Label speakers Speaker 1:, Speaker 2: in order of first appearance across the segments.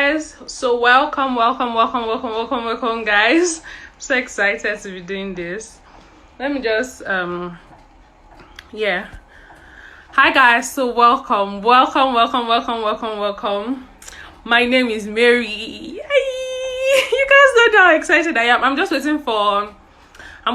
Speaker 1: guys, so welcome guys. I'm so excited to be doing this. Let me just yeah, hi guys, so welcome. My name is Mary. Yay! You guys don't know how excited I am. I'm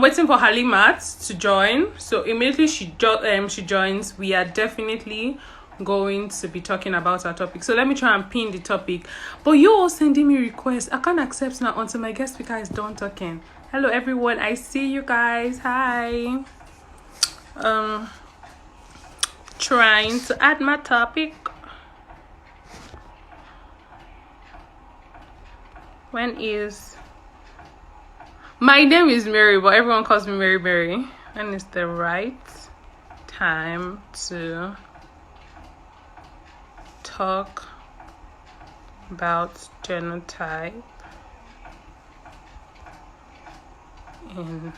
Speaker 1: waiting for Halimat to join. So immediately she joins, we are definitely going to be talking about our topic. So let me try and pin the topic. But you all sending me requests. I can't accept now until my guest speaker is done talking. Hello everyone, I see you guys. Hi. Trying to add my topic. My name is Mary, but everyone calls me Mary. When is the right time to talk about genotype in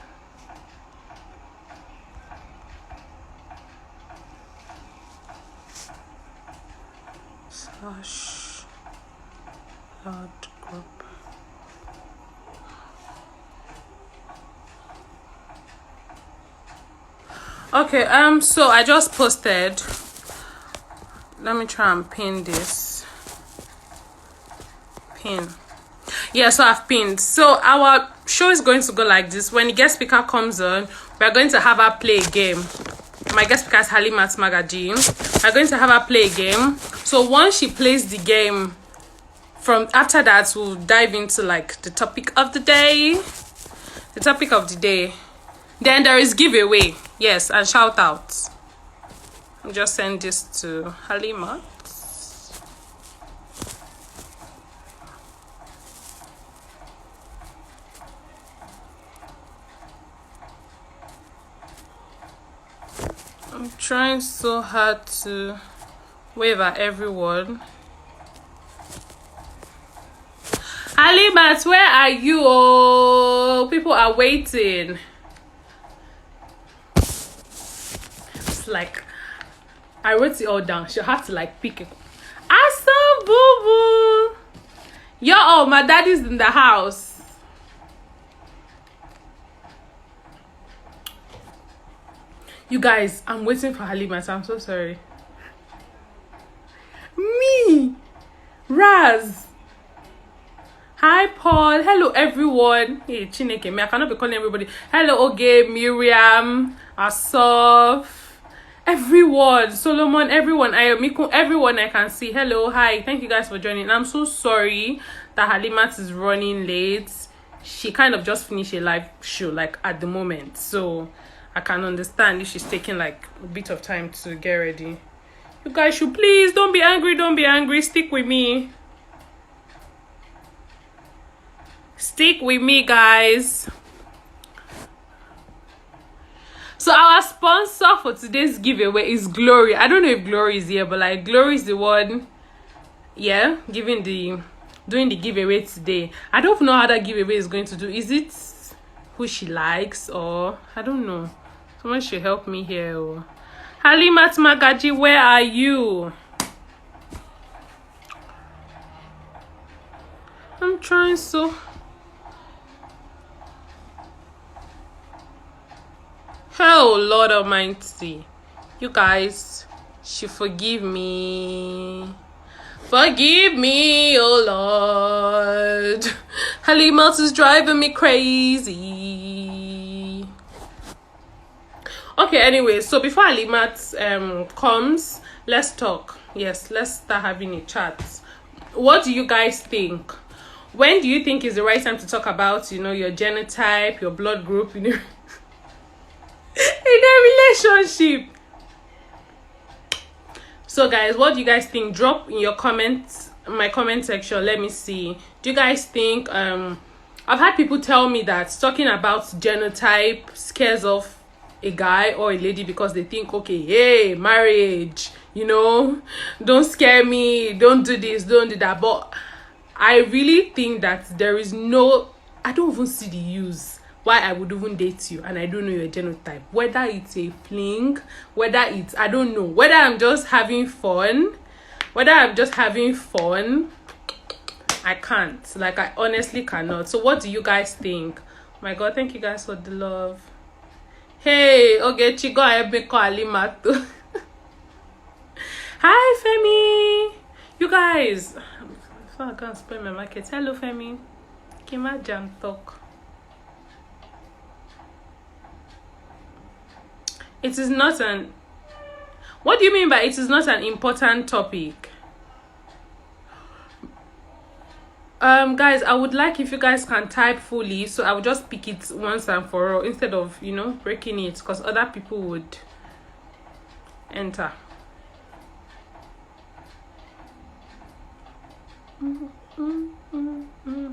Speaker 1: slash blood group? Okay, so I just posted. Let me try and pin this. Yeah, so I've pinned. So our show is going to go like this. When the guest speaker comes on, we're going to have her play a game. My guest speaker is Halimat Magaji. We're going to have her play a game. So once she plays the game, after that we'll dive into like the topic of the day. Then there is giveaway. Yes, and shout outs. I'll just send this to Halimat. I'm trying so hard to wave at everyone. Halimat, where are you? Oh, people are waiting. It's like I wrote it all down. She'll have to like pick it. I saw boo boo. Yo, my daddy's in the house. You guys, I'm waiting for Halimat. I'm so sorry. Me, Raz. Hi, Paul. Hello, everyone. Hey, Chineke. I cannot be calling everybody. Hello, Oge, Miriam, Asaf. Everyone, Solomon, everyone, Ayomiko, everyone I can see. Hello, hi, thank you guys for joining. I'm so sorry that Halimat is running late. She kind of just finished a live show like at the moment, so I can understand if she's taking like a bit of time to get ready. You guys should please don't be angry, stick with me, guys. So our sponsor for today's giveaway is Glory. I don't know if Glory is here, but like Glory is the one, yeah, doing the giveaway today. I don't know how that giveaway is going to do. Is it who she likes, or I don't know. Someone should help me here. Halimat Magaji, where are you? I'm trying so. Oh Lord Almighty, you guys should forgive me, oh Lord. Halimat is driving me crazy. Okay, anyway, so before Halimat comes, let's talk. Yes, let's start having a chat. What do you guys think? When do you think is the right time to talk about, your genotype, your blood group, in a relationship? So guys, what do you guys think? Drop in your comments, my comment section. Let me see. Do you guys think I've had people tell me that talking about genotype scares off a guy or a lady because they think, okay, hey, marriage, don't scare me, don't do this, don't do that. But I really think that I don't even see the use why I would even date you and I don't know your genotype. Whether it's a fling, I don't know. Whether I'm just having fun, I can't. Like, I honestly cannot. So what do you guys think? Oh my God, thank you guys for the love. Hey, okay, Chigo, I be Halimat. Hi, Femi. You guys, before I go and spoil my market. Hello, Femi. Kima Jam talk. It is not an... What do you mean by it is not an important topic? Guys, I would like if you guys can type fully, so I will just pick it once and for all instead of, you know, breaking it, because other people would enter.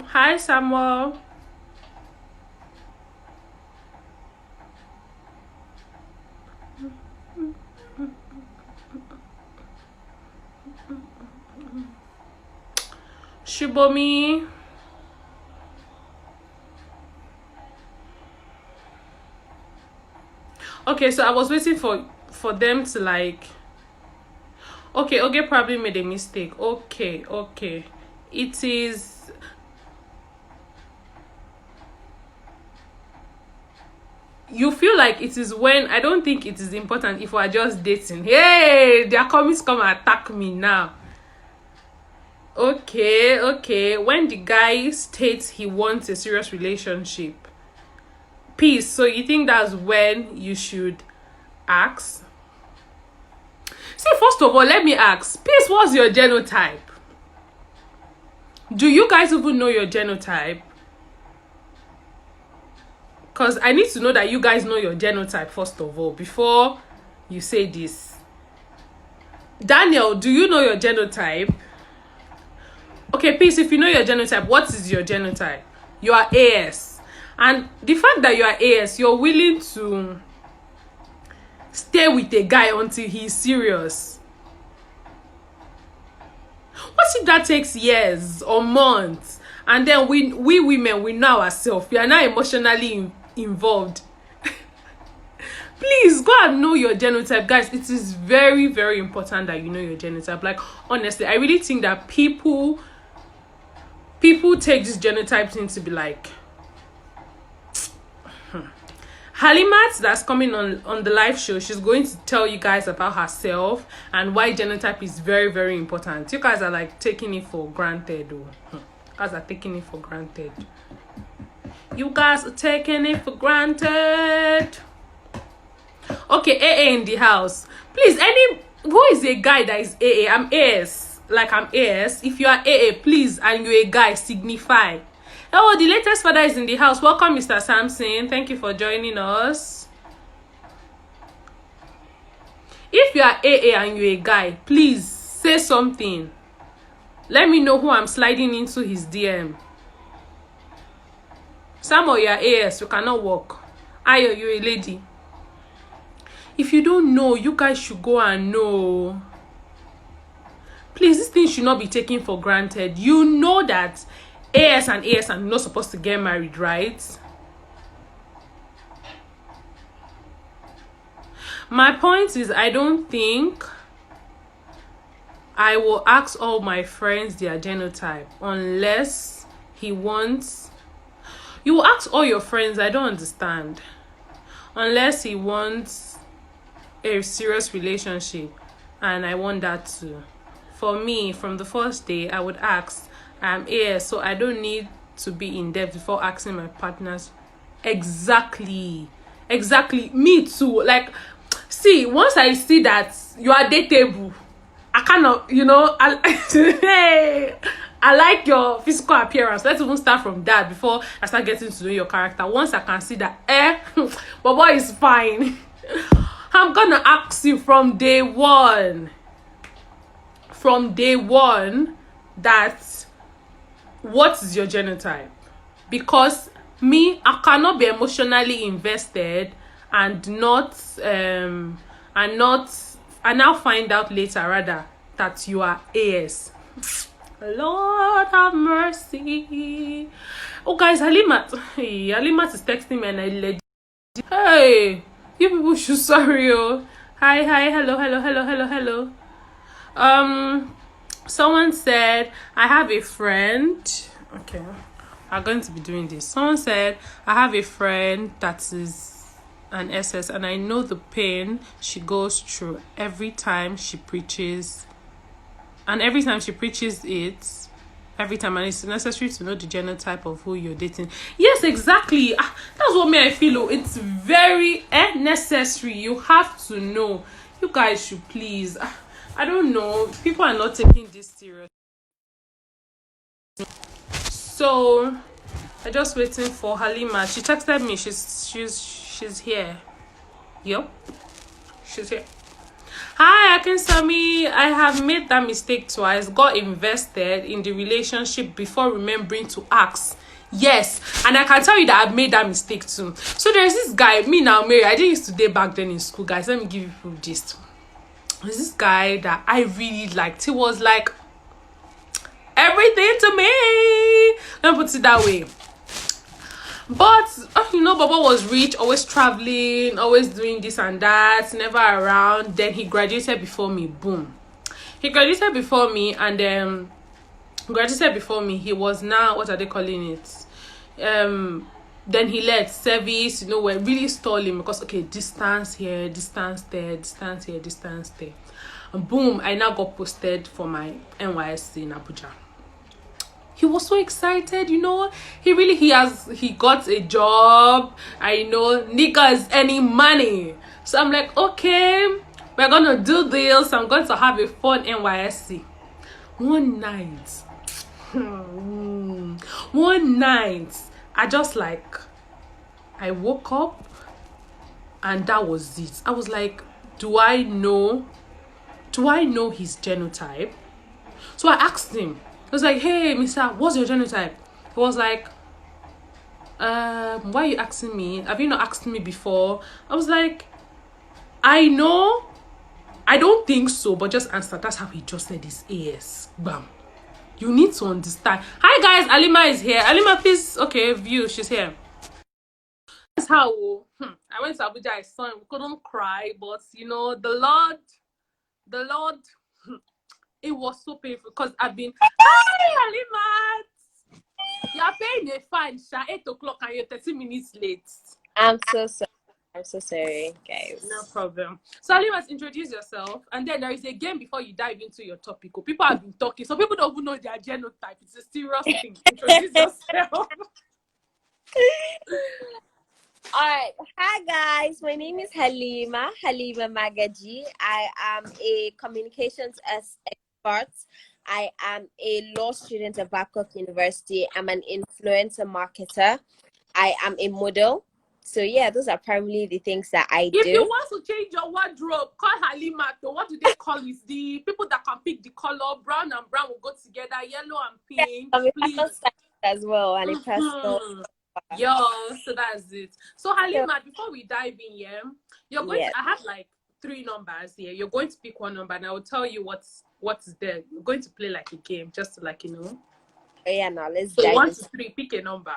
Speaker 1: Hi, Samuel. Shubomi. Okay, so I was waiting for them to like... Okay, probably made a mistake. Okay. It is... You feel like it is when... I don't think it is important if we are just dating. Hey, their comments come and attack me now. Okay. When the guy states he wants a serious relationship. Peace. So you think that's when you should ask? See, first of all, let me ask. Peace, what's your genotype? Do you guys even know your genotype? Because I need to know that you guys know your genotype, first of all, before you say this. Daniel, do you know your genotype? Okay, Peace, if you know your genotype, what is your genotype? You are AS. And the fact that you are AS, you're willing to stay with a guy until he's serious. What if that takes years or months? And then we women, we know ourselves. We are not emotionally involved. Please go and know your genotype, guys. It is very, very important that you know your genotype. Like, honestly, I really think that people take this genotype thing to be like... Halimat, that's coming on the live show, she's going to tell you guys about herself and why genotype is very, very important. You guys are like taking it for granted. You guys are taking it for granted. You guys are taking it for granted. Okay, AA in the house. Please, who is a guy that is AA? I'm AS. Like, I'm AS. If you are AA, please, and you're a guy, signify. Oh, the latest father is in the house. Welcome, Mr. Samson. Thank you for joining us. If you are AA and you're a guy, please say something. Let me know who I'm sliding into his DM. Some of you are AS, you cannot walk. Ayo, you're a lady. If you don't know, you guys should go and know. Please, this thing should not be taken for granted. You know that AS and AS are not supposed to get married, right? My point is, I don't think I will ask all my friends their genotype unless he wants... You will ask all your friends, I don't understand. Unless he wants a serious relationship, and I want that too. For me, from the first day, I would ask, I'm AS, so I don't need to be in depth before asking my partners. Exactly. Me too. Like, see, once I see that you are dateable, I cannot, you know, hey, I like your physical appearance. Let's even start from that before I start getting to know your character. Once I can see that, Baba is fine. I'm gonna ask you from day one. That what is your genotype? Because me, I cannot be emotionally invested and now find out later rather that you are AS. Lord have mercy. Oh guys, Halimat is texting me and I legit. Hey, you people should sorry. Oh, hi, hello. Someone said, I have a friend. Okay, I'm going to be doing this. Someone said, I have a friend that is an SS, and I know the pain she goes through every time she preaches. And every time she preaches it, every time, and it's necessary to know the genotype of who you're dating. Yes, exactly. That's what me I feel. It's very necessary. You have to know. You guys should please. I don't know. People are not taking this serious. So I just waiting for Halima. She texted me. She's here. Yep, she's here. Hi, Akinsami. I have made that mistake twice. Got invested in the relationship before remembering to ask. Yes, and I can tell you that I've made that mistake too. So there's this guy, me now, Mary. I didn't used to date back then in school, guys. Let me give you proof gist. There's this guy that I really liked. He was like everything to me. Let me put it that way. But Baba was rich, always traveling, always doing this and that, never around. Then he graduated before me. Boom. He graduated before me, and he was now, what are they calling it? Then he led service, we're really stalling because distance here, distance there, distance here, distance there. And boom, I now got posted for my NYSC in Abuja. He was so excited, he got a job. I know niggas any money. So I'm like, okay, we're gonna do this. I'm going to have a fun NYSC. One night, I woke up and that was it. I was like, do I know his genotype? So I asked him. I was like, hey, mister, what's your genotype? He was like, why are you asking me? Have you not asked me before? I was like, I know. I don't think so, but just answer. That's how he just said his AS. Bam. You need to understand. Hi, guys. Alima is here. Alima, please. Okay, view. She's here. That's how I went to Abuja. I saw him. We couldn't cry, but, the Lord, it was so painful because I've been, hi, Halimat. You're paying a fine, 8 o'clock and you're 30 minutes late.
Speaker 2: I'm so sorry, guys.
Speaker 1: No problem. So Halimat, introduce yourself, and then there is a game before you dive into your topic. People have been talking, so people don't even know their genotype. It's a serious thing. Introduce yourself.
Speaker 2: Alright, hi guys, my name is Halimat Magaji. I am a communications expert. I am a law student at Babcock University. I'm an influencer marketer. I am a model. So yeah, those are primarily the things that I do.
Speaker 1: If you want to change your wardrobe, call Halimat. What do they call it? The people that can pick the color, brown and brown will go together, yellow and pink.
Speaker 2: I'm a personal stylist as well, and a personal.
Speaker 1: Yeah, so that's it. So Halimat, before we dive in here, you're going to, I have like 3 numbers here. You're going to pick one number and I will tell you what's there. You're going to play like a game, just to
Speaker 2: Oh, yeah, now let's
Speaker 1: so 1 to 3, pick a number.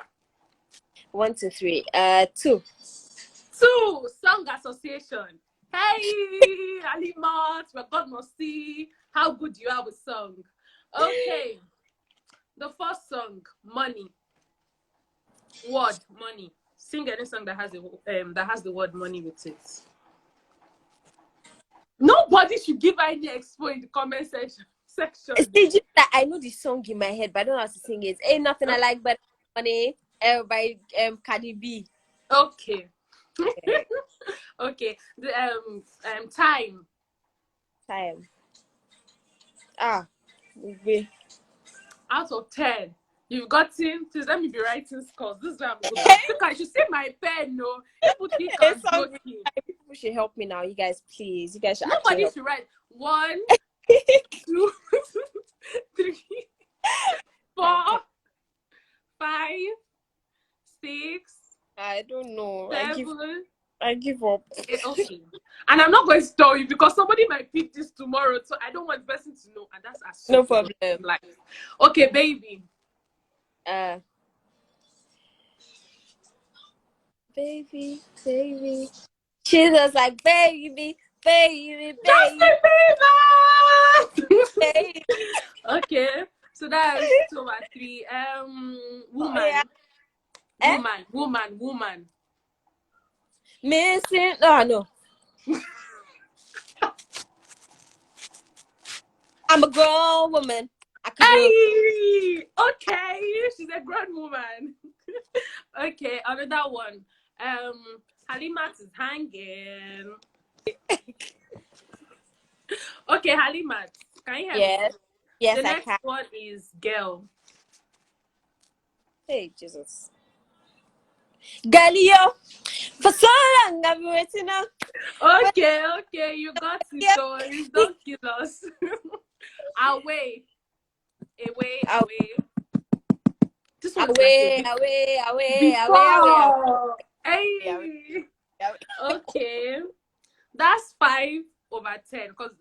Speaker 2: 1 to 3. 2.
Speaker 1: 2, song association. Hey, Halimat, where God must see how good you are with song. Okay. The first song, money. Word, money. Sing any song that has the word money with it. Nobody should give any expo in the comment section.
Speaker 2: It's just that I know the song in my head, but I don't know how to sing it. Ain't nothing I like but money. By Cardi B.
Speaker 1: Okay. Okay. The time. Out of 10. You've gotten, please let me be writing scores. This is where I'm going. I should say my pen, no. People
Speaker 2: should help me now, you guys, please. You guys should.
Speaker 1: Nobody should write 1, 2, 3, 4, 5, 6.
Speaker 2: I don't know.
Speaker 1: 7.
Speaker 2: I give up.
Speaker 1: Okay. And I'm not going to tell you because somebody might pick this tomorrow, so I don't want the person to know, and that's
Speaker 2: no problem.
Speaker 1: Like, okay, baby.
Speaker 2: Baby. She was like, baby.
Speaker 1: Justin Bieber! Okay. So that's 2 over 3. Woman.
Speaker 2: Oh, yeah.
Speaker 1: Woman.
Speaker 2: Missing. Oh, no. I'm a grown woman. I could do.
Speaker 1: Hey! Okay, she's a grown woman. Okay, another one. Halimat is hanging. Okay, Halimat, can you hear me?
Speaker 2: Yes. Yes,
Speaker 1: The
Speaker 2: I
Speaker 1: next
Speaker 2: can.
Speaker 1: one is girl.
Speaker 2: Hey, Jesus. Galileo. For so long, I've been waiting up.
Speaker 1: Okay, you got it. So don't kill us. Away. This one is like a bit
Speaker 2: Away.
Speaker 1: before. Hey. Okay. That's 5/10 because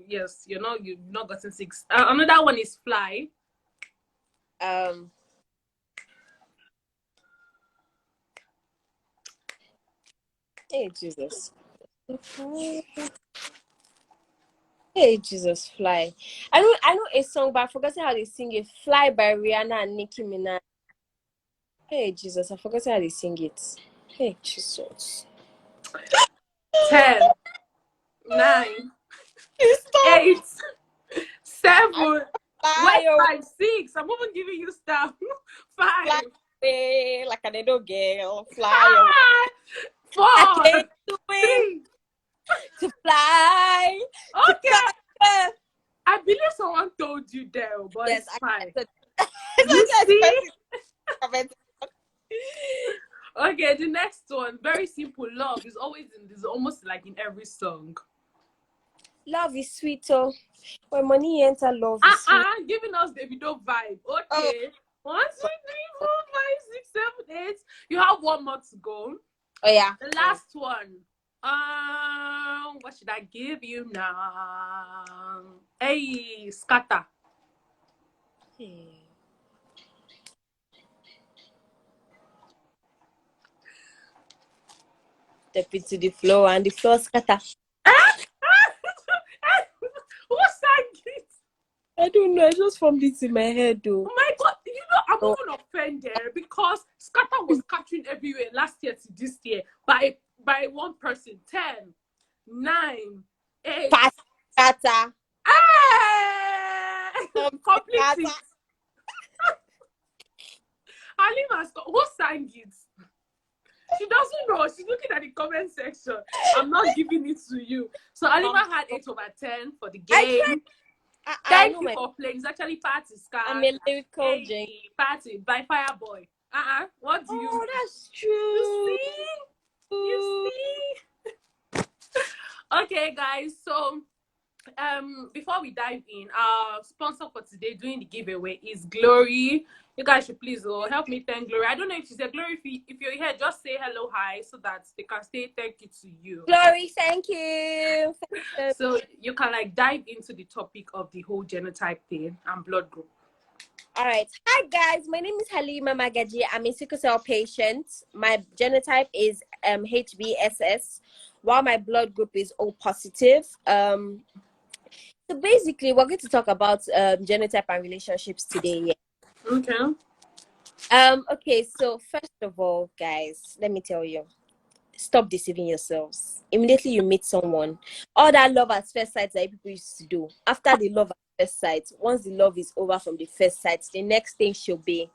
Speaker 1: yes, you're not gotten 6. Another one is fly.
Speaker 2: Hey, Jesus. Hey, Jesus, fly. I know a song, but I forgot how they sing it. Fly by Rihanna and Nicki Minaj. Hey, Jesus, I forgot how they sing it. Hey, Jesus.
Speaker 1: 10, 9, 8, 7. Wait, 5, 6. I'm even giving you stuff. 5.
Speaker 2: Fly away like a little girl. Fly away.
Speaker 1: 4.
Speaker 2: I can't do it
Speaker 1: 3.
Speaker 2: to fly.
Speaker 1: Okay.
Speaker 2: To fly.
Speaker 1: I believe someone told you there, but
Speaker 2: Yes,
Speaker 1: it's fine.
Speaker 2: You
Speaker 1: see?
Speaker 2: see?
Speaker 1: Okay, the next one, very simple. Love is almost like in every song.
Speaker 2: Love is sweet, oh. When money enter, love is sweet.
Speaker 1: Giving us the video vibe. Okay. 1, 2, 3, 4, 5, 6, 7, 8. You have one more to go.
Speaker 2: Oh yeah.
Speaker 1: The last one. What should I give you now? Hey, scatter.
Speaker 2: Step into the floor and the floor scatter.
Speaker 1: Who sang it?
Speaker 2: I don't know. I just formed it in my head, though.
Speaker 1: Oh my God! I'm even offended because scatter was capturing everywhere last year to this year by one person. 10, 9, 8.
Speaker 2: Scatter.
Speaker 1: Complete it. Halima, who sang it? She doesn't know. She's looking at the comment section. I'm not giving it to you. So Halima had 8/10 for the game. Thank you for playing. It's actually Party Scar.
Speaker 2: I'm a lyrical Jane.
Speaker 1: Party by Fireboy. What do you?
Speaker 2: Oh, that's true.
Speaker 1: You see? Okay, guys. So before we dive in, our sponsor for today doing the giveaway is Glory. You guys should please help me thank Glory. I don't know if she's a Glory. If you're here, just say hello, hi, so that they can say thank you to you.
Speaker 2: Glory, thank you.
Speaker 1: So you can like dive into the topic of the whole genotype thing and blood group.
Speaker 2: All right. Hi guys, my name is Halimat Magaji. I'm a sickle cell patient. My genotype is HBSS, while my blood group is O positive. So basically, we're going to talk about genotype and relationships today.
Speaker 1: Okay.
Speaker 2: Okay. So first of all, guys, let me tell you, stop deceiving yourselves. Immediately you meet someone, all that love at first sight that people used to do. After the love at first sight, once the love is over from the first sight, the next thing should be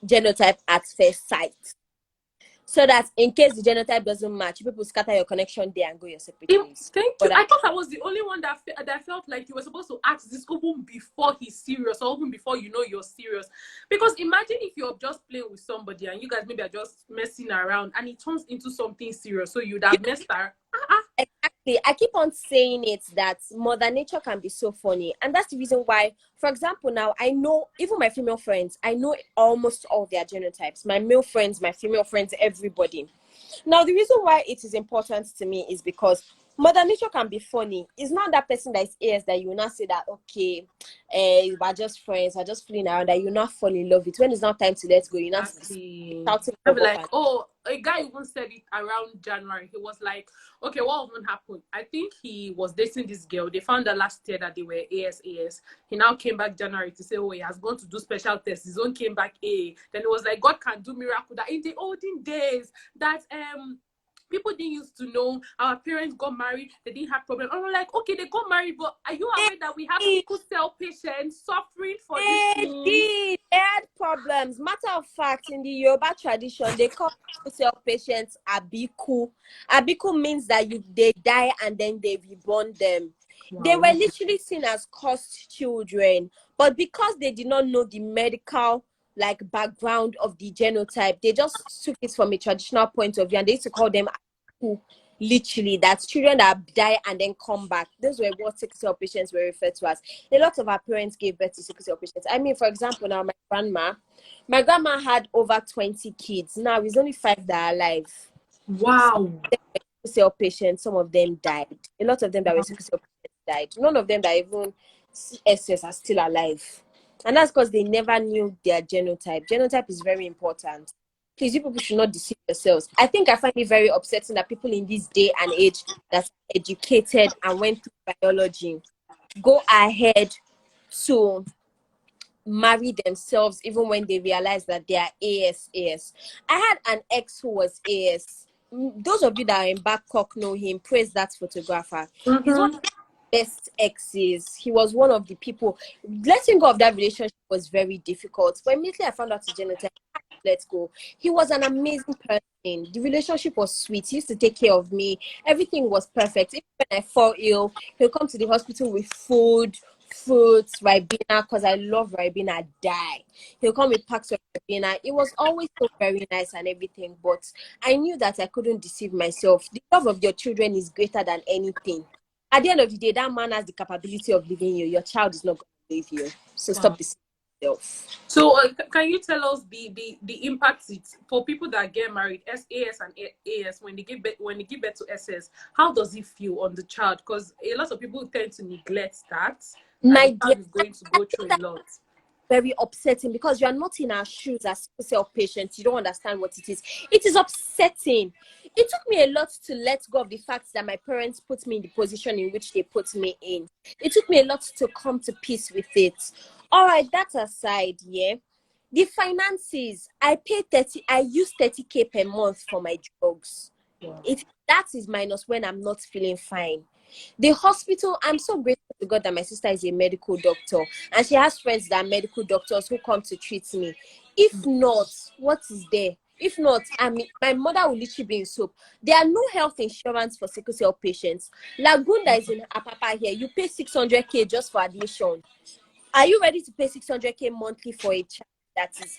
Speaker 2: genotype at first sight. So that in case the genotype doesn't match, people scatter your connection there and go your separate ways.
Speaker 1: Thank you. I thought I was the only one that felt like you were supposed to ask this even before he's serious or even before you know you're serious. Because imagine if you're just playing with somebody and you guys maybe are just messing around and it turns into something serious. So you'd have messed her.
Speaker 2: Exactly. I keep on saying it that Mother Nature can be so funny. And that's the reason why, for example, now I know even my female friends, I know almost all their genotypes. My male friends, my female friends, everybody. Now, the reason why it is important to me is because Mother Nature can be funny. It's not that person that is AS that you will not say that, okay, we're just friends, we're just fooling around, that you're not fall in love with. When it's not time to let go, you're not shouting.
Speaker 1: I'll be like, oh, a guy even said it around January. He was like, okay, what even happened? I think he was dating this girl. They found out last year that they were AS. He now came back January to say, oh, he has gone to do special tests. His own came back A. Then it was like, God can do miracle. That in the olden days, that people didn't used to know. Our parents got married, they didn't have problems. I'm like, okay, they got married, but are you aware that we have sickle cell patients suffering for this thing?
Speaker 2: They had problems. Matter of fact, in the Yoruba tradition, they call sickle cell patients abiku. Abiku means that they die and then they reborn them.
Speaker 1: Wow.
Speaker 2: They were literally seen as cursed children, but because they did not know the medical background of the genotype, they just took it from a traditional point of view, and they used to call them abiku. Literally, that's children that die and then come back. Those were what sickle cell patients were referred to as. A lot of our parents gave birth to sickle cell patients. I mean, for example, now my grandma had over 20 kids. Now it's only 5 that are alive.
Speaker 1: Wow.
Speaker 2: Sickle cell patients, some of them died. A lot of them that were sickle cell patients died. None of them that even SS are still alive. And that's because they never knew their genotype. Genotype is very important. Please, you people should not deceive yourselves. I think I find it very upsetting that people in this day and age that are educated and went through biology go ahead to marry themselves even when they realize that they are AS. I had an ex who was AS. Those of you that are in Babcock know him. Praise that photographer. He's one of the best exes. He was one of the people. Letting go of that relationship was very difficult. But immediately I found out his genotype. Let's go. He was an amazing person. The relationship was sweet. He used to take care of me. Everything was perfect. Even when I fall ill, he'll come to the hospital with food, fruits, Ribena, because I love Ribena, die. He'll come with packs of Ribena. It was always so very nice and everything, but I knew that I couldn't deceive myself. The love of your children is greater than anything. At the end of the day, that man has the capability of leaving you. Your child is not going to leave you. So stop deceiving yourself.
Speaker 1: So can you tell us the impact for people that get married, AS and AS, when they give birth to SS? How does it feel on the child? Because a lot of people tend to neglect that.
Speaker 2: My
Speaker 1: and the child is going to go through a lot.
Speaker 2: Very upsetting because you are not in our shoes as sickle cell patients. You don't understand what it is. It is upsetting. It took me a lot to let go of the fact that my parents put me in the position in which they put me in. It took me a lot to come to peace with it. All right, that aside, yeah. The finances, I use 30K per month for my drugs. Wow. That is minus when I'm not feeling fine. The hospital, I'm so grateful to God that my sister is a medical doctor and she has friends that are medical doctors who come to treat me. If not, what is there? If not, I mean, my mother will literally be in soap. There are no health insurance for sickle cell patients. Lagunda is in Apapa here. You pay 600K just for admission. Are you ready to pay 600K monthly for a child that is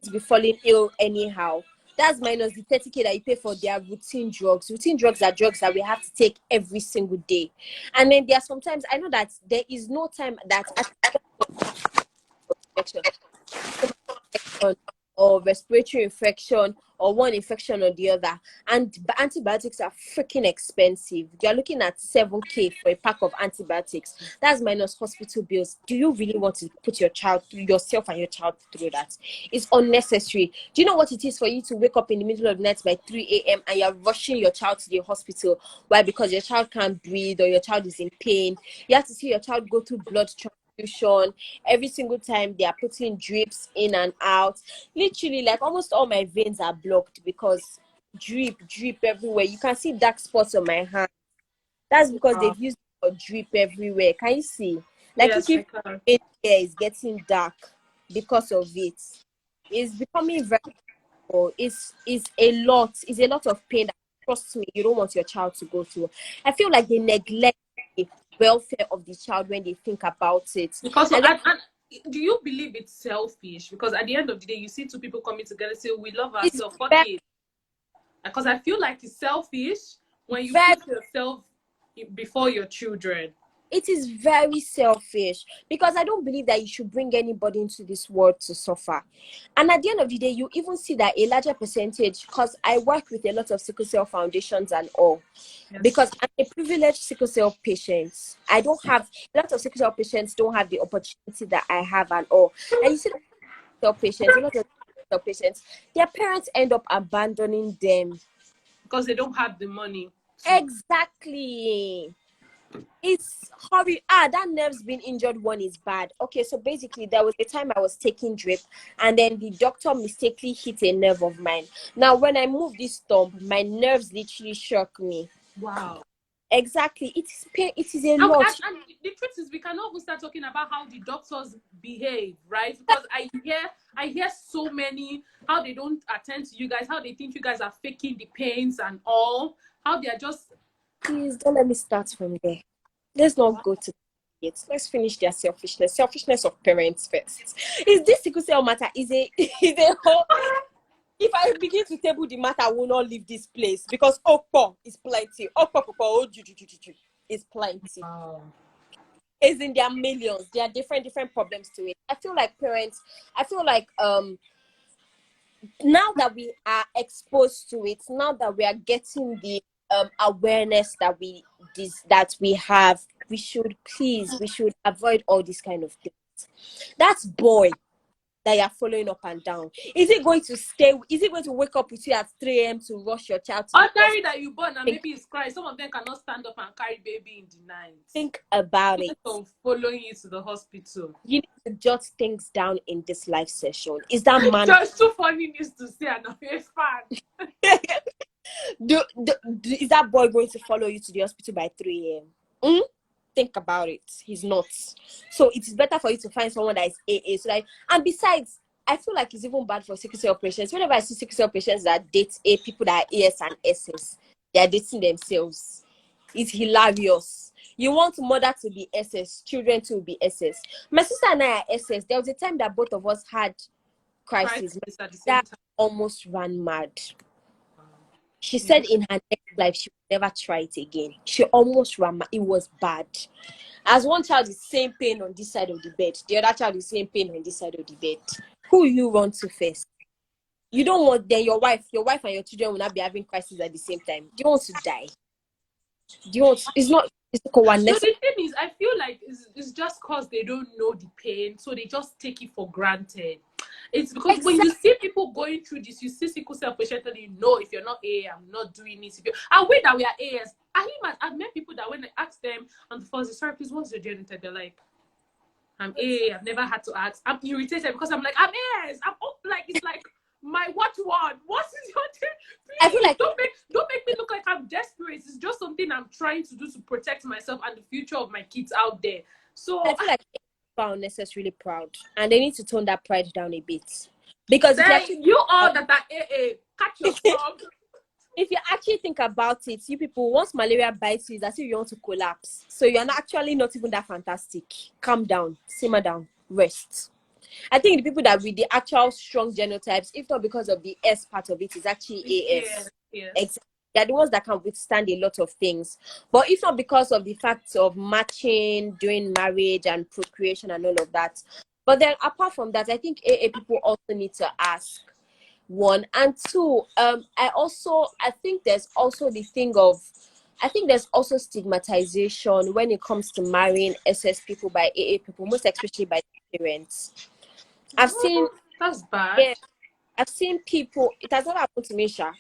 Speaker 2: to be falling ill anyhow? That's minus the 30K that you pay for their routine drugs. Routine drugs are drugs that we have to take every single day. And then there are sometimes, I know that there is no time that or respiratory infection or one infection or the other, and antibiotics are freaking expensive. You're looking at 7K for a pack of antibiotics. That's minus hospital bills. Do you really want to put yourself and your child through that? It's unnecessary. Do you know what it is for you to wake up in the middle of the night by 3 a.m. and you're rushing your child to the hospital? Why? Because your child can't breathe or your child is in pain. You have to see your child go through blood transfusion every single time. They are putting drips in and out. Literally, like almost all my veins are blocked because drip everywhere. You can see dark spots on my hand. That's because they've used drip everywhere. Can you see? Like
Speaker 1: yes,
Speaker 2: if your hair is getting dark because of it. It's becoming very it's a lot. It's a lot of pain that, trust me, you don't want your child to go through. I feel like they neglect the welfare of the child when they think about it.
Speaker 1: Because do you believe it's selfish? Because at the end of the day, you see two people coming together and say, we love ourselves. Fuck it. Because I feel like it's selfish when you put yourself before your children.
Speaker 2: It is very selfish because I don't believe that you should bring anybody into this world to suffer. And at the end of the day, you even see that a larger percentage, because I work with a lot of sickle cell foundations and all, yes. Because I'm a privileged sickle cell patient. I don't have, a lot of sickle cell patients don't have the opportunity that I have and all. And you see sickle cell patients, a lot of cell patients, their parents end up abandoning them
Speaker 1: because they don't have the money.
Speaker 2: Exactly. It's horrible. That nerve's been injured one is bad. Okay, so basically there was a time I was taking drip and then the doctor mistakenly hit a nerve of mine. Now when I moved this thumb, my nerves literally shook me.
Speaker 1: Wow.
Speaker 2: Exactly. It is pain. It is a lot.
Speaker 1: And the truth is we cannot even start talking about how the doctors behave, right? Because I hear so many how they don't attend to you guys, how they think you guys are faking the pains and all, how they are just.
Speaker 2: Please don't let me start from there. Let's not go to it. Let's finish their selfishness of parents first. Is this sickle cell matter is a whole. If I begin to table the matter, I will not leave this place because Okpo is plenty. Okpo is plenty.
Speaker 1: Wow.
Speaker 2: It's in their millions. There are different problems to it. I feel like parents. I feel like now that we are exposed to it, now that we are getting the awareness that we have, we should avoid all these kind of things. That's boy that you're following up and down. Is it going to wake up with you at 3 a.m. to rush your child to
Speaker 1: ordinary that you born and maybe it's crying? Some of them cannot stand up and carry baby in the night.
Speaker 2: Think about it.
Speaker 1: Following you to the hospital.
Speaker 2: You need to jot things down in this live session. Is that man?
Speaker 1: Just too funny news to say, and I'm a fan.
Speaker 2: Is that boy going to follow you to the hospital by 3 a.m.? Think about it. He's not. So it is better for you to find someone that is AA. So and besides, I feel like it's even bad for sickle cell patients. Whenever I see sickle cell patients that date people that are AS and SS, they are dating themselves. It's hilarious. You want mother to be SS, children to be SS. My sister and I are SS. There was a time that both of us had crisis. That almost ran mad. She said in her next life she would never try it again. She almost ran mad. It was bad. As one child is same pain on this side of the bed, the other child is same pain on this side of the bed. Who you run to first? You don't want then your wife and your children will not be having crisis at the same time. Do you want to die? Do you want to, it's not
Speaker 1: so the thing is, I feel like it's just because they don't know the pain, so they just take it for granted. It's because when you see people going through this, you see sickle cell patients and you know if you're not A, I'm not doing this. And we that we are AS, I've met people that when I ask them on the phone, sorry, please, what's your genotype? They're like, I'm A. I've never had to ask. I'm irritated because I'm like, I'm AS. It's like my what is your thing? I feel like don't make me look like I'm desperate. It's just something I'm trying to do to protect myself and the future of my kids out there. So
Speaker 2: I feel like are unnecessarily proud, and they need to tone that pride down a bit. Because
Speaker 1: you all that are AA, catch yourself.
Speaker 2: If you actually think about it, you people, once malaria bites you, it's as if you want to collapse. So you're actually not even that fantastic. Calm down, simmer down, rest. I think the people that with the actual strong genotypes, if not because of the S part of it, is actually AS.
Speaker 1: Yes.
Speaker 2: Exactly. They're the ones that can withstand a lot of things. But if not because of the fact of matching, during marriage and procreation and all of that. But then apart from that, I think AA people also need to ask, one. And two, I think there's also the thing of, I think there's also stigmatization when it comes to marrying SS people by AA people, most especially by parents. I've seen
Speaker 1: that's bad.
Speaker 2: Yeah, I've seen people. It has not happened to me, Sha.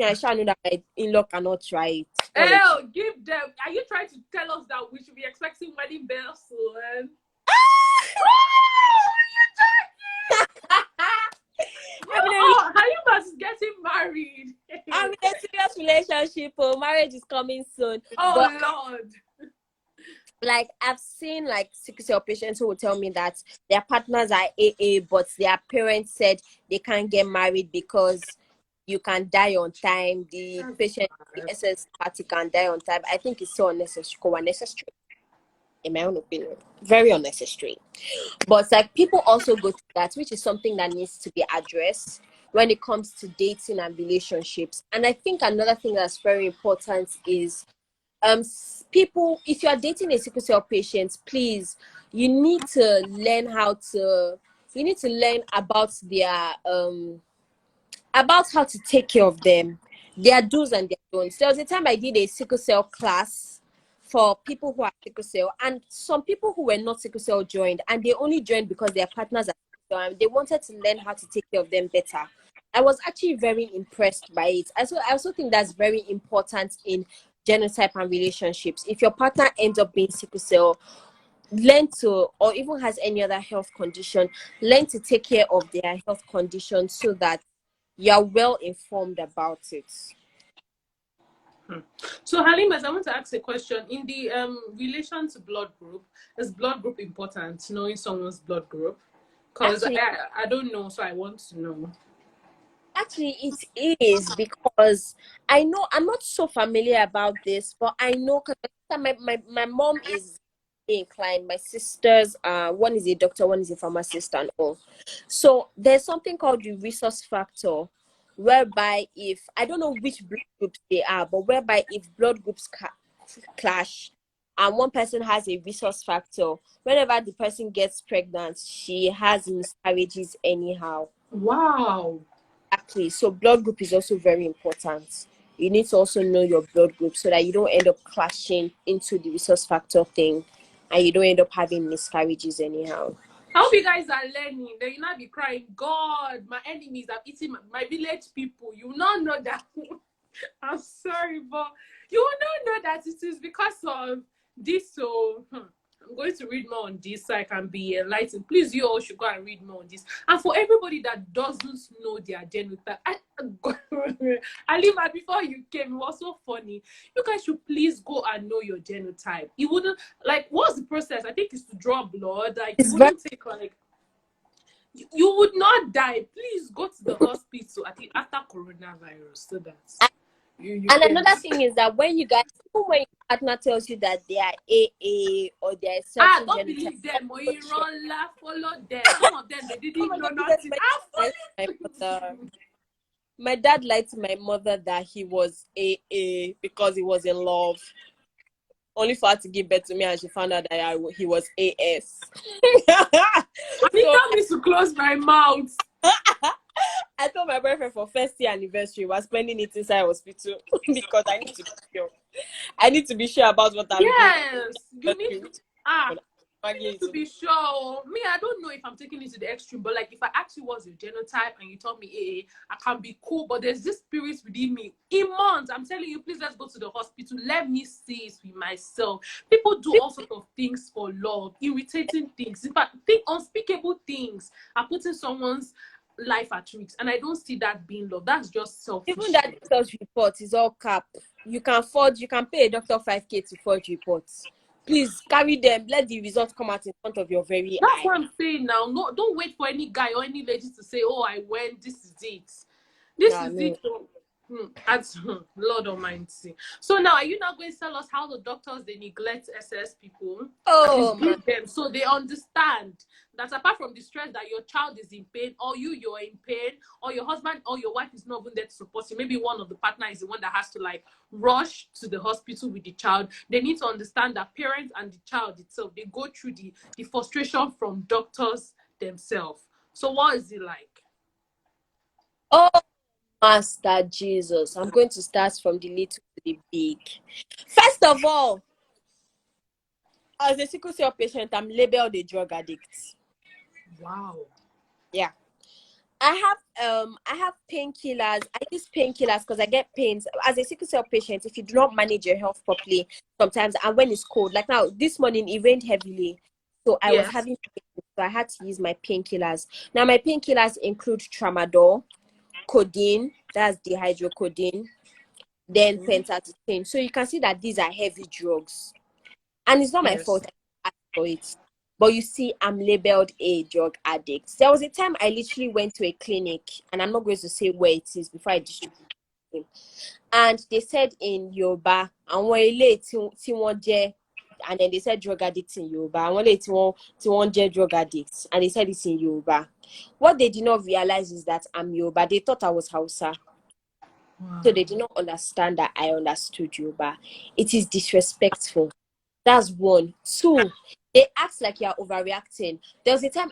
Speaker 2: I shall know that my in-law cannot try it.
Speaker 1: Oh, give them. Are you trying to tell us that we should be expecting wedding bells soon? Halimat is getting married.
Speaker 2: I'm in a serious relationship. Marriage is coming soon.
Speaker 1: Lord.
Speaker 2: Like I've seen like sickle cell patients who will tell me that their partners are AA, but their parents said they can't get married because you can die on time. The patient, the SS party can die on time. I think it's so unnecessary. In my own opinion, very unnecessary. But like people also go through that, which is something that needs to be addressed when it comes to dating and relationships. And I think another thing that's very important is people, if you are dating a sickle cell patient, please, you need to learn about their about how to take care of them, their do's and their don'ts. There was a time I did a sickle cell class for people who are sickle cell, and some people who were not sickle cell joined, and they only joined because their partners are sickle they wanted to learn how to take care of them better. I was actually very impressed by it. I also think that's very important in genotype and relationships. If your partner ends up being sickle cell, learn to, or even has any other health condition, learn to take care of their health condition so that you're well informed about it.
Speaker 1: So Halimas, I want to ask a question. In the relation to blood group, is blood group important? Knowing someone's blood group, because
Speaker 2: Actually,
Speaker 1: I don't know, so I want to know.
Speaker 2: Actually, it is because I know I'm not so familiar about this, but I know because my mom is inclined. My sisters, one is a doctor, one is a pharmacist, and all. So there's something called the resource factor, whereby if I don't know which blood groups they are, but whereby if blood groups clash, and one person has a resource factor, whenever the person gets pregnant, she has miscarriages anyhow.
Speaker 1: Wow.
Speaker 2: Exactly. So blood group is also very important. You need to also know your blood group so that you don't end up clashing into the resource factor thing and you don't end up having miscarriages anyhow.
Speaker 1: I hope you guys are learning. Then you not be crying, God, my enemies have eaten my village people. You will not know that. I'm sorry, but you will not know that it is because of this. So I'm going to read more on this so I can be enlightened. Please, you all should go and read more on this. And for everybody that doesn't know their genotype, Alima, before you came, it was so funny. You guys should please go and know your genotype. You wouldn't like, what's the process? I think it's to draw blood. Like, it wouldn't take like, you would not die. Please go to the hospital after coronavirus so that you
Speaker 2: And another thing is that when you guys, even when your partner tells you that they are AA or they are certain
Speaker 1: don't
Speaker 2: genotype,
Speaker 1: believe them or you run laugh, follow them. Some of them they didn't know nothing.
Speaker 2: My dad lied to my mother that he was AA because he was in love. Only for her to give birth to me and she found out that he was AS.
Speaker 1: Anita needs to close my mouth.
Speaker 2: I told my boyfriend for first year anniversary, we're spending it inside hospital because I need to be sure. I need to be sure about what I'm doing.
Speaker 1: Yes, you need to be sure. Me, I don't know if I'm taking it to the extreme, but like if I actually was your genotype and you told me, hey, I can be cool, but there's this spirit within me. In months, I'm telling you, please let's go to the hospital. Let me see it with myself. People do all sorts of things for love, irritating things. In fact, unspeakable things are putting someone's life at risk, and I don't see that being love. That's just selfish.
Speaker 2: Even that doctor's report is all cap. You can pay a doctor 5K to forge reports. Please carry them. Let the results come out in front of your very eye.
Speaker 1: That's what I'm saying now. No, don't wait for any guy or any lady to say, "Oh, I went. This is it. This is it." That's Lord Almighty. So now, are you not going to tell us how the doctors they neglect SS people?
Speaker 2: Oh,
Speaker 1: them so they understand that apart from the stress that your child is in pain, or you're in pain, or your husband or your wife is not even there to support you. Maybe one of the partner is the one that has to like rush to the hospital with the child. They need to understand that parents and the child itself, they go through the frustration from doctors themselves. So what is it like?
Speaker 2: Oh, Master Jesus, I'm going to start from the little to the big. First of all, as a sickle cell patient, I'm labeled a drug addict.
Speaker 1: Wow.
Speaker 2: Yeah. I have painkillers. I use painkillers because I get pains. As a sickle cell patient, if you do not manage your health properly, sometimes, and when it's cold, like now, this morning it rained heavily, so I was having pain, so I had to use my painkillers. Now my painkillers include tramadol, codeine, that's dihydrocodeine, then pentazocine. So you can see that these are heavy drugs, and it's not my fault I asked for it. But you see, I'm labeled a drug addict. There was a time I literally went to a clinic, and I'm not going to say where it is before I distribute it. And they said in Yoruba, and then they said drug addicts in Yoruba, and drug addicts, and they said it's in Yoruba. What they did not realize is that I'm Yoruba. They thought I was Hausa. Wow. So they did not understand that I understood Yoruba. It is disrespectful. That's one. Two, they act like you're overreacting. There was a time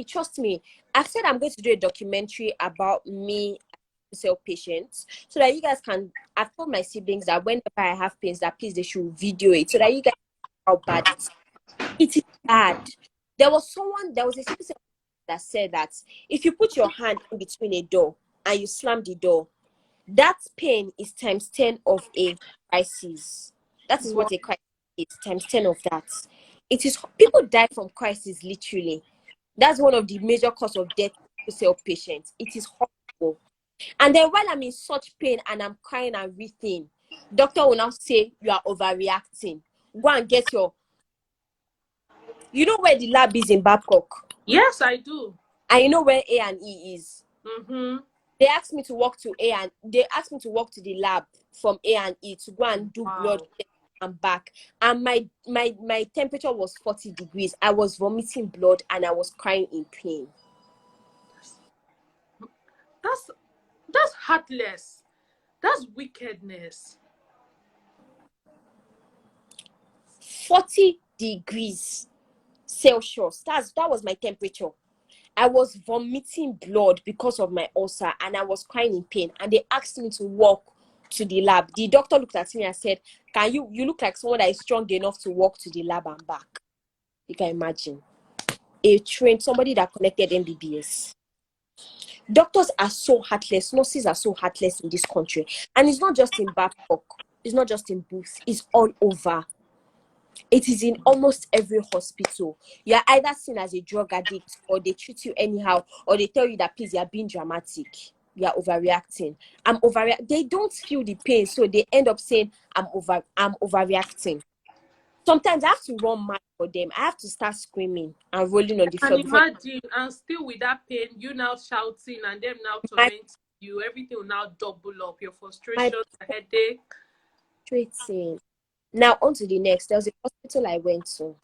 Speaker 2: trust me, I've said I'm going to do a documentary about me as a cell patient so that you guys can, I've told my siblings that whenever I have pains, that please they should video it so that you guys know how bad it is. It is bad. There was a sickle cell that said that if you put your hand in between a door and you slam the door, that pain is times 10 of a crisis. That is what a crisis is, times 10 of that. It is, people die from crisis, literally. That's one of the major cause of death to cell patients. It is horrible. And then while I'm in such pain and I'm crying and everything, doctor will now say you are overreacting. Go and get your, you know where the lab is in Babcock?
Speaker 1: Yes, I do.
Speaker 2: And you know where A and E is?
Speaker 1: Mm-hmm.
Speaker 2: They asked me to walk to the lab from A and E to go and do blood and back. And my temperature was 40 degrees. I was vomiting blood and I was crying in pain.
Speaker 1: That's heartless. That's wickedness.
Speaker 2: 40 degrees Celsius. That was my temperature. I was vomiting blood because of my ulcer and I was crying in pain. And they asked me to walk to the lab. The doctor looked at me and said, "Can you look like someone that is strong enough to walk to the lab and back?" You can imagine. Somebody that connected MBBS. Doctors are so heartless. Nurses are so heartless in this country. And it's not just in Babcock. It's not just in Booth. It's all over. It is in almost every hospital. You're either seen as a drug addict, or they treat you anyhow, or they tell you that, please, you're being dramatic. You're overreacting. They don't feel the pain, so they end up saying, I'm overreacting. Sometimes I have to run mad for them. I have to start screaming and rolling on the floor.
Speaker 1: And imagine, and still with that pain, you now shouting and them now tormenting you. Everything will now double up. Your frustration, your headache.
Speaker 2: Now, on to the next. There was a hospital I went to.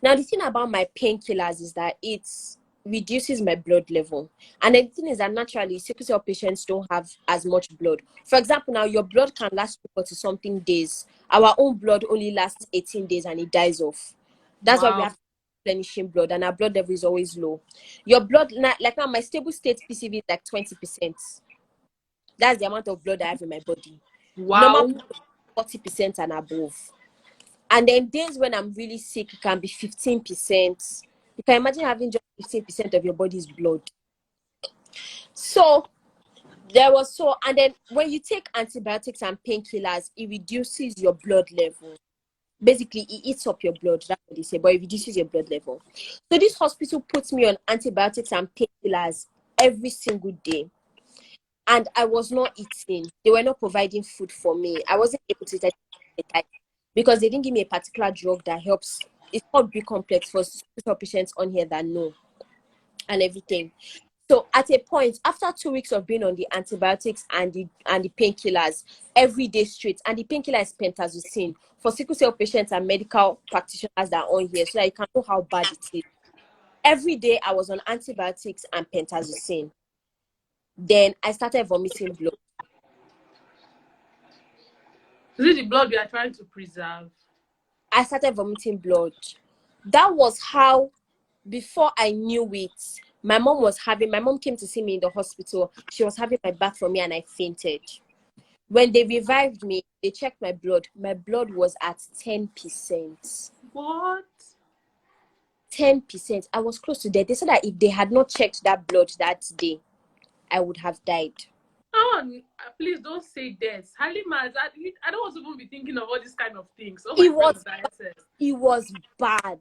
Speaker 2: Now, the thing about my painkillers is that it reduces my blood level. And the thing is that naturally, sickle cell patients don't have as much blood. For example, now your blood can last 40-something days. Our own blood only lasts 18 days and it dies off. That's why we have replenishing blood and our blood level is always low. Your blood, like now, my stable state PCV is like 20%. That's the amount of blood I have in my body.
Speaker 1: Wow.
Speaker 2: Normal 40% and above. And then days when I'm really sick, it can be 15%. You can imagine having just 15% of your body's blood. So and then when you take antibiotics and painkillers, it reduces your blood level. Basically, it eats up your blood. That's what they say, but it reduces your blood level. So this hospital puts me on antibiotics and painkillers every single day. And I was not eating. They were not providing food for me. I wasn't able to eat because they didn't give me a particular drug that helps. It's called B complex for patients on here that know and everything. So at a point, after 2 weeks of being on the antibiotics and the painkillers every day straight, and the painkiller is pentazocine for sickle cell patients and medical practitioners that are on here, so that you can know how bad it is. Every day I was on antibiotics and pentazocine. Then I started vomiting blood.
Speaker 1: Is it the blood we are trying to preserve?
Speaker 2: I started vomiting blood. That was how, before I knew it, my mom came to see me in the hospital. She was having my back for me and I fainted. When they revived me, they checked my blood. My blood was at 10%.
Speaker 1: What?
Speaker 2: 10%. I was close to death. They said that if they had not checked that blood that day, I would have died.
Speaker 1: Oh, please don't say death. Halimat, I don't want to even be thinking of all these kind of things. Oh, it
Speaker 2: was bad.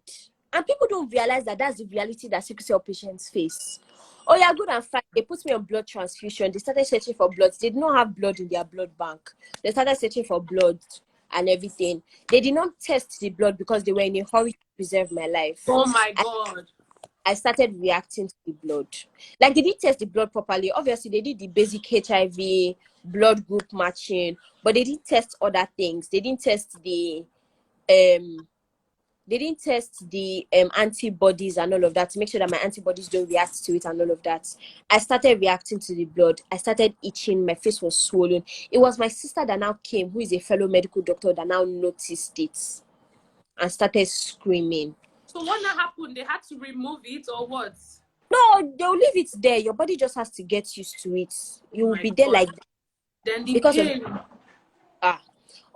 Speaker 2: And people don't realize that that's the reality that sickle cell patients face. Oh, yeah, good and fine. They put me on blood transfusion. They started searching for blood. They did not have blood in their blood bank. They started searching for blood and everything. They did not test the blood because they were in a hurry to preserve my life.
Speaker 1: Oh, my God.
Speaker 2: I started reacting to the blood. Like, they didn't test the blood properly. Obviously, they did the basic HIV, blood group matching, but they didn't test other things. They didn't test the antibodies and all of that to make sure that my antibodies don't react to it and all of that. I started reacting to the blood. I started itching. My face was swollen. It was my sister that now came, who is a fellow medical doctor, that now noticed it and started screaming.
Speaker 1: So what now happened? They had to remove it or what?
Speaker 2: No, they'll leave it there. Your body just has to get used to it. You will be there like that.
Speaker 1: Then the pain.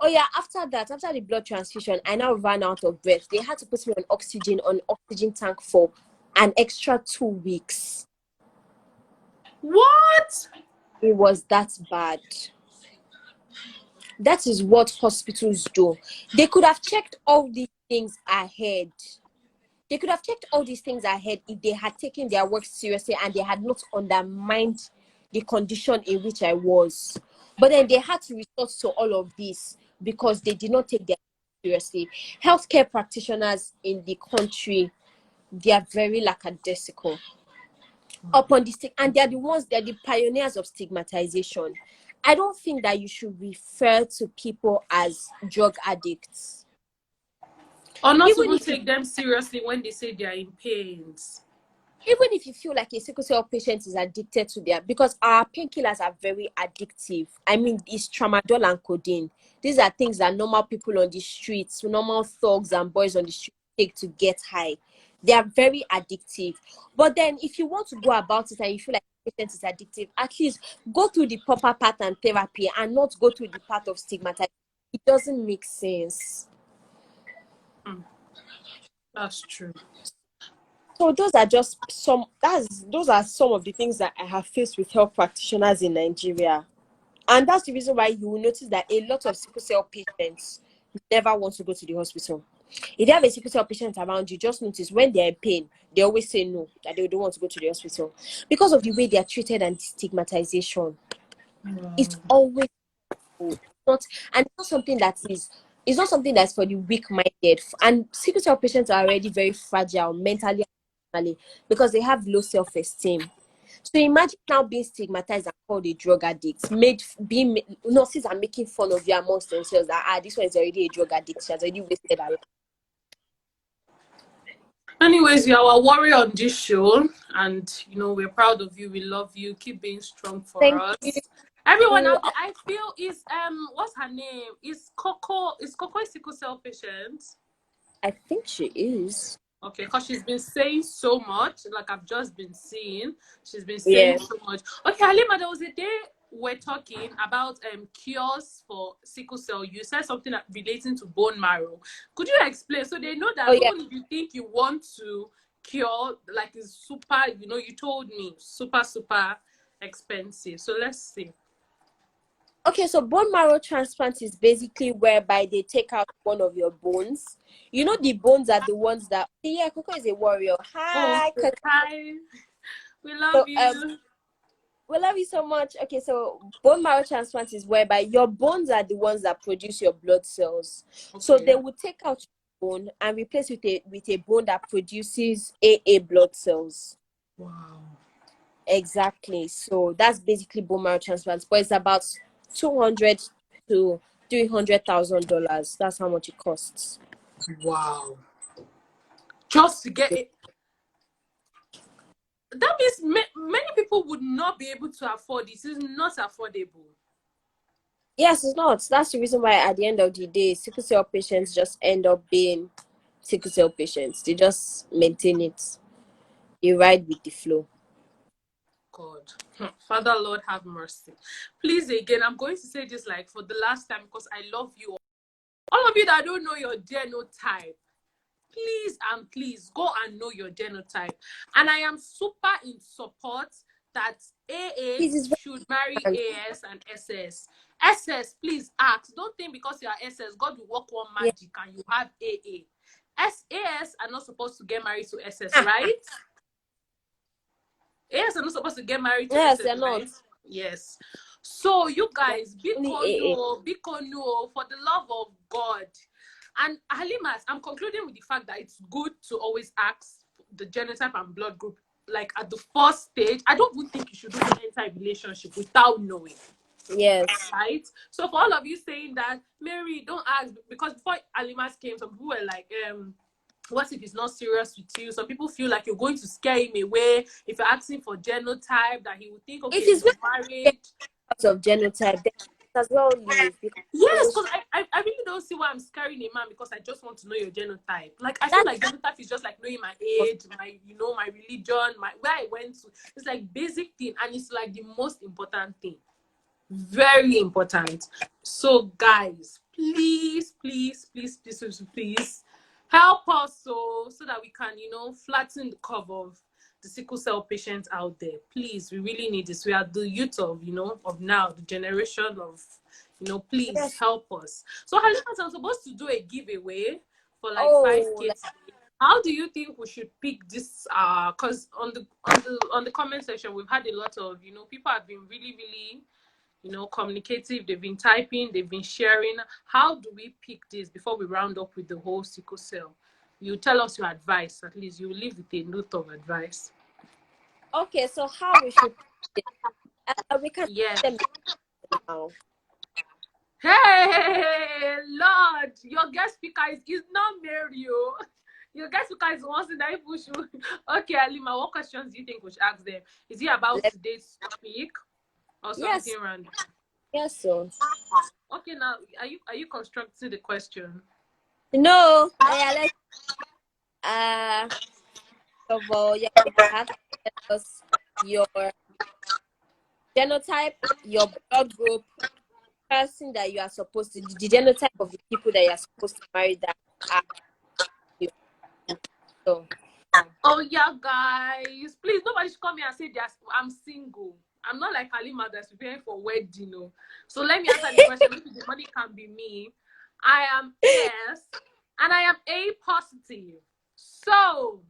Speaker 2: Oh yeah, after the blood transfusion, I now ran out of breath. They had to put me on oxygen tank for an extra 2 weeks.
Speaker 1: What?
Speaker 2: It was that bad. That is what hospitals do. They could have checked all these things ahead. They could have checked all these things ahead if they had taken their work seriously and they had not undermined the condition in which I was. But then they had to resort to all of this because they did not take their work seriously. Healthcare practitioners in the country, they are very lackadaisical upon this thing, and they're the pioneers of stigmatization. I don't think that you should refer to people as drug addicts.
Speaker 1: Or not
Speaker 2: Even
Speaker 1: even
Speaker 2: if you
Speaker 1: take them seriously when they say they are in pains.
Speaker 2: even if you feel like a sickle cell patient is addicted to their, because our painkillers are very addictive. I mean, it's tramadol and codeine. These are things that normal people on the streets, normal thugs and boys on the street take to get high. They are very addictive. But then if you want to go about it and you feel like the patient is addictive, at least go through the proper pattern therapy and not go through the path of stigmatization. It doesn't make sense.
Speaker 1: That's true.
Speaker 2: So those are just those are some of the things that I have faced with health practitioners in Nigeria. And that's the reason why you will notice that a lot of sickle cell patients never want to go to the hospital. If you have a sickle cell patient around you, just notice when they're in pain, they always say no, that they don't want to go to the hospital because of the way they are treated and stigmatization. It's always not, and it's not something that is, it's not something that's for the weak-minded. And sickle cell patients are already very fragile mentally and emotionally because they have low self-esteem. So imagine now being stigmatized and called a drug addict, nurses are making fun of you amongst themselves that this one is already a drug addict, she has already wasted her life.
Speaker 1: Anyways, you're our warrior on this show, and we're proud of you. We love you. Keep being strong for
Speaker 2: Thank you.
Speaker 1: us. Everyone out there, I feel is what's her name? Is Coco a sickle cell patient?
Speaker 2: I think she is.
Speaker 1: Okay, because she's been saying so much, like I've just been seeing. She's been saying
Speaker 2: Yes.
Speaker 1: so much. Okay, Halima, there was a day we're talking about cures for sickle cell. You said something relating to bone marrow. Could you explain? So they know that
Speaker 2: Oh yeah.
Speaker 1: even if you think you want to cure, like it's super, you told me super, super expensive. So let's see.
Speaker 2: Okay, so bone marrow transplant is basically whereby they take out one of your bones. You know, the bones are the ones that, yeah, Coco is a warrior.
Speaker 1: Oh,
Speaker 2: Hi,
Speaker 1: hi. We love
Speaker 2: so
Speaker 1: you.
Speaker 2: we love you so much. Okay, so bone marrow transplant is whereby your bones are the ones that produce your blood cells. So
Speaker 1: Okay.
Speaker 2: they will take out your bone and replace with a bone that produces AA blood cells.
Speaker 1: Wow.
Speaker 2: Exactly. So that's basically bone marrow transplant, but it's about 200 to $300,000. That's how much it costs.
Speaker 1: Wow. Just to get it. That means many people would not be able to afford this. It's not affordable.
Speaker 2: Yes, it's not. That's the reason why at the end of the day, sickle cell patients just end up being sickle cell patients. They just maintain it. They ride with the flow.
Speaker 1: God. Father, Lord, have mercy. Please, again, I'm going to say this like for the last time because I love you. All of you that don't know your genotype, please and please go and know your genotype. And I am super in support that AA
Speaker 2: This is
Speaker 1: should marry
Speaker 2: very
Speaker 1: AS and SS. SS, please ask. Don't think because you are SS, God will work one
Speaker 2: yeah.
Speaker 1: magic and you have AA. SAS are not supposed to get married to SS, right? AS are not supposed to get married to
Speaker 2: Yes,
Speaker 1: SS,
Speaker 2: they're not.
Speaker 1: right? Yes. So you
Speaker 2: They're
Speaker 1: guys,
Speaker 2: only AA.
Speaker 1: Biko no, for the love of God. And Halimas, I'm concluding with the fact that it's good to always ask the genotype and blood group, like at the first stage. I don't even think you should even enter a relationship without knowing,
Speaker 2: Yes.
Speaker 1: right? So for all of you saying that, Mary, don't ask, because before Halimas came, some people were like, what if he's not serious with you? Some people feel like you're going to scare him away if you're asking for genotype, that he would think, okay,
Speaker 2: If it's
Speaker 1: he's
Speaker 2: very
Speaker 1: married.
Speaker 2: out of genotype, then as well leave because
Speaker 1: Yes, because I really don't see why I'm scaring a man because I just want to know your genotype. Like I feel
Speaker 2: that's
Speaker 1: like genotype is just like knowing my age, my religion, my where I went to. It's like basic thing, and it's like the most important thing. Very important. So guys, please, please, please, please, please, please Help us so that we can, flatten the curve of the sickle cell patients out there. Please, we really need this. We are the youth of now, the generation of, please
Speaker 2: Yes.
Speaker 1: help us. So Halimat, I'm supposed to do a giveaway for like
Speaker 2: Oh,
Speaker 1: 5 kids. How do you think we should pick this? Because on the comment section, we've had a lot of, people have been really, really communicative. They've been typing, they've been sharing. How do we pick this before we round up with the whole sickle cell? You tell us your advice. At least you leave with a note of advice.
Speaker 2: okay. So how we should pick it? We can
Speaker 1: Yeah.
Speaker 2: pick them now.
Speaker 1: Hey, Lord, your guest speaker is not Mario. Your guest speaker is the one that people should. Okay, Alima, what questions do you think we should ask them? Is it about today's topic or something
Speaker 2: Yes.
Speaker 1: random?
Speaker 2: Yes, so.
Speaker 1: Okay, now are you constructing the question?
Speaker 2: No, let's of all, yeah, you have to tell us your genotype, your blood group, person that you are supposed to, the genotype of the people that you are supposed to marry that are you. So,
Speaker 1: Oh yeah, guys, please nobody should come here and say I'm single. I'm not like Halima that's preparing for wedding, So let me answer the question. Maybe the money can be me. I am AS and I am A positive. So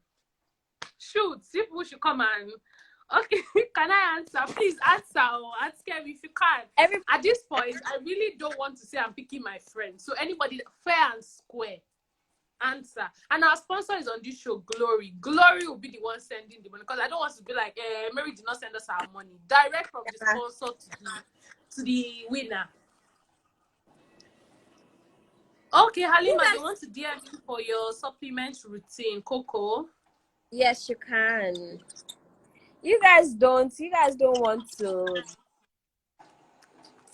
Speaker 1: shoot, people should come and okay, can I answer? Please answer or ask me if you can. At this point, I really don't want to say I'm picking my friend. So anybody fair and square. Answer. And our sponsor is on this show, Glory. Glory will be the one sending the money because I don't want to be like, Mary did not send us our money. Direct from the sponsor to the winner. Okay, Halima, they want to DM you for your supplement routine, Coco.
Speaker 2: yes, you can. You guys don't want to.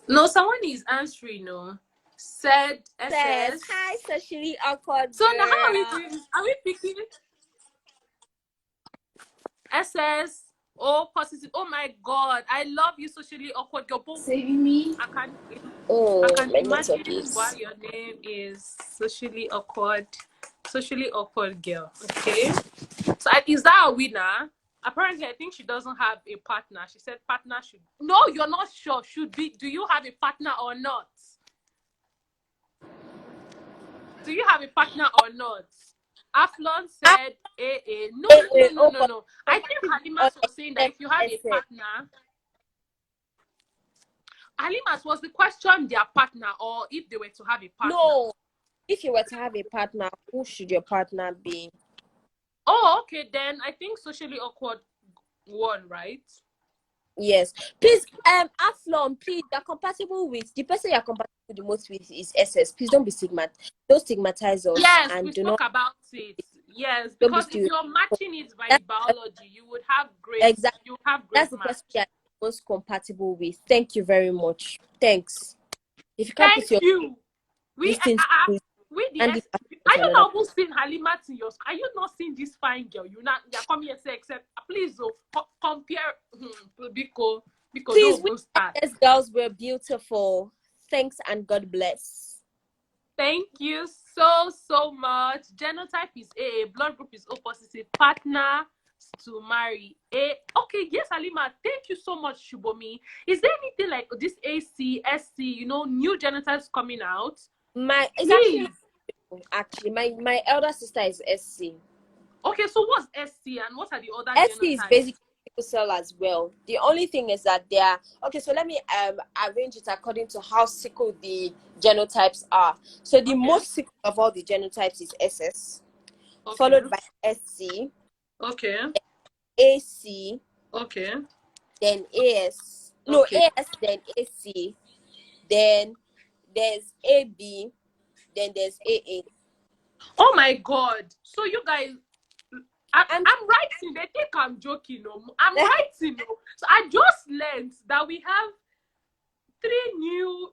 Speaker 1: No, someone is answering, no. Said SS.
Speaker 2: Hi, socially awkward.
Speaker 1: So
Speaker 2: girl.
Speaker 1: now how are we doing this? Are we picking SS? Oh, positive. Oh my God. I love you, socially awkward girl.
Speaker 3: Saving me?
Speaker 1: I can
Speaker 2: My
Speaker 1: imagine
Speaker 2: network is.
Speaker 1: why your name is socially awkward girl. Okay. So is that a winner? Apparently, I think she doesn't have a partner. She said partner should. No, you're not sure. Should be. Do you have a partner or not? Do you have a partner or not? Aflon said AA. No. I think Halimas was saying that if you have a partner, Halimas, was the question their partner or if they were to have a partner?
Speaker 2: No, if you were to have a partner, who should your partner be?
Speaker 1: Oh, okay. Then I think socially awkward one, right?
Speaker 2: Yes. Please, Aflon, please, you're compatible with the person you're compatible the most with is SS. Please don't be don't stigmatize us.
Speaker 1: Yes,
Speaker 2: and
Speaker 1: we
Speaker 2: do
Speaker 1: spoke
Speaker 2: not
Speaker 1: about it. Yes,
Speaker 2: don't be
Speaker 1: because if you're matching it by the biology, you would have great.
Speaker 2: Exactly.
Speaker 1: You have great
Speaker 2: That's the
Speaker 1: match.
Speaker 2: person you're most compatible with. Thank you very much. Thanks. If you can't
Speaker 1: Thank
Speaker 2: put your
Speaker 1: you. We the are you not even seeing Halimat in your? Are you not seeing this fine girl? You're coming here say except please compare because
Speaker 2: please,
Speaker 1: don't start.
Speaker 2: Yes, girls were beautiful. Thanks and God bless.
Speaker 1: Thank you so much. Genotype is A, blood group is O positive, partner to marry A. Okay, yes, Halima, thank you so much, Shubomi. Is there anything like this AC, SC, new genotypes coming out?
Speaker 2: Actually my elder sister is SC.
Speaker 1: Okay, so what's SC and what are the other
Speaker 2: SC
Speaker 1: genotypes?
Speaker 2: is basically sickle cell as well. The only thing is that they are okay. So let me arrange it according to how sickle the genotypes are. So the most sickle of all the genotypes is SS, followed by SC.
Speaker 1: Okay.
Speaker 2: AC.
Speaker 1: Okay.
Speaker 2: Then AS. No, AS, then AC. Then there's AB. Then there's AA.
Speaker 1: Oh my God. So you guys, I'm writing. They think I'm joking. I'm writing. So I just learned that we have 3 new.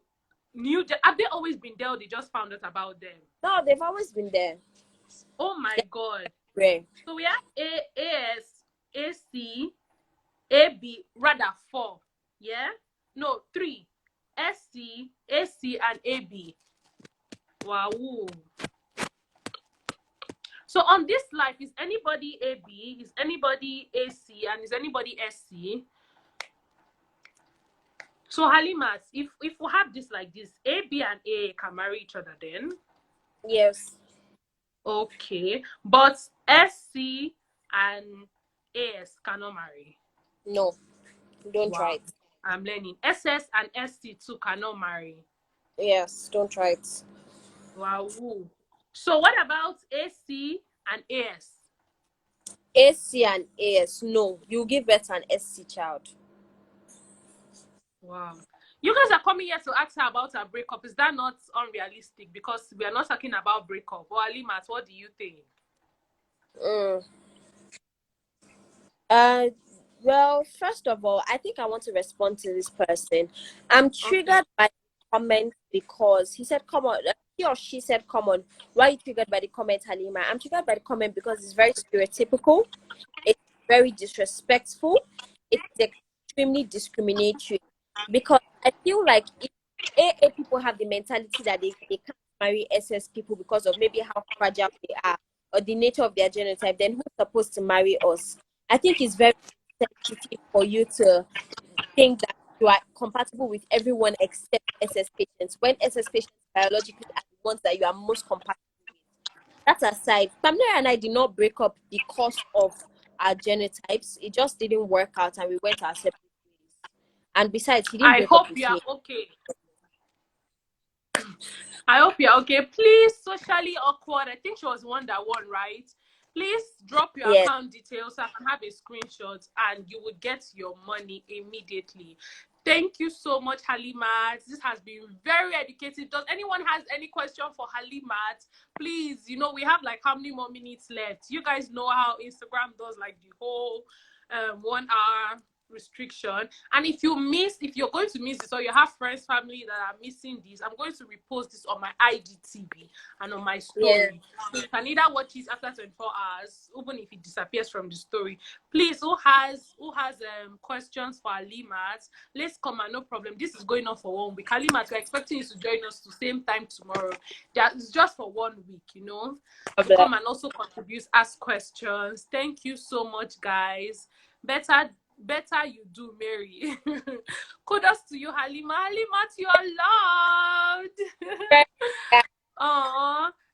Speaker 1: Have they always been there? Or they just found out about them?
Speaker 2: No, they've always been there.
Speaker 1: Oh my God.
Speaker 2: Right.
Speaker 1: So we have AS, AC, AB, rather 4. Yeah? No, 3. SC, AC, and AB. Wow. So on this life, is anybody AB, is anybody AC, and is anybody SC? So Halimat, if we have this like this, AB and A can marry each other then?
Speaker 2: Yes.
Speaker 1: Okay. But SC and AS cannot marry.
Speaker 2: No. Don't
Speaker 1: Wow.
Speaker 2: try it.
Speaker 1: I'm learning. SS and SC too cannot marry.
Speaker 2: Yes, don't try it.
Speaker 1: Wow. So what about AC and AS?
Speaker 2: AC and AS, no. You give birth to an SC child.
Speaker 1: Wow. You guys are coming here to ask her about her breakup. Is that not unrealistic? Because we are not talking about breakup. Or Halimat, what do you think?
Speaker 2: Well, first of all, I think I want to respond to this person. I'm triggered by the comment because he said, come on, he or she said, come on. Why are you triggered by the comment, Halima? I'm triggered by the comment because it's very stereotypical, it's very disrespectful, it's extremely discriminatory. Because I feel like if AA people have the mentality that they can't marry SS people because of maybe how fragile they are or the nature of their genotype, then who's supposed to marry us? I think it's very sensitive for you to think that you are compatible with everyone except SS patients, when SS patients biologically are the ones that you are most compatible with. That aside, Pamela and I did not break up because of our genotypes. It just didn't work out and we went our separate ways. And besides, he didn't
Speaker 1: I
Speaker 2: break up
Speaker 1: hope
Speaker 2: with
Speaker 1: you are
Speaker 2: me.
Speaker 1: okay. I hope you're okay. Please, socially awkward. I think she was one that won, right? Please drop your account details so I can have a screenshot and you would get your money immediately. Thank you so much, Halimat. This has been very educative. Does anyone has any question for Halimat? Please, we have like how many more minutes left? You guys know how Instagram does like the whole 1 hour restriction. And if you're going to miss this or you have friends, family that are missing this, I'm going to repost this on my IGTV and on my story. So you can either watch it after 24 hours, even if it disappears from the story. Please, who has questions for Halimat? Let's come and no problem. This is going on for 1 week. Halimat, we're expecting you to join us the same time tomorrow. It's just for 1 week, to come and also contribute, ask questions. Thank you so much, guys. Better you do, Mary. Kudos to you, Halima. Halimat, you are loved.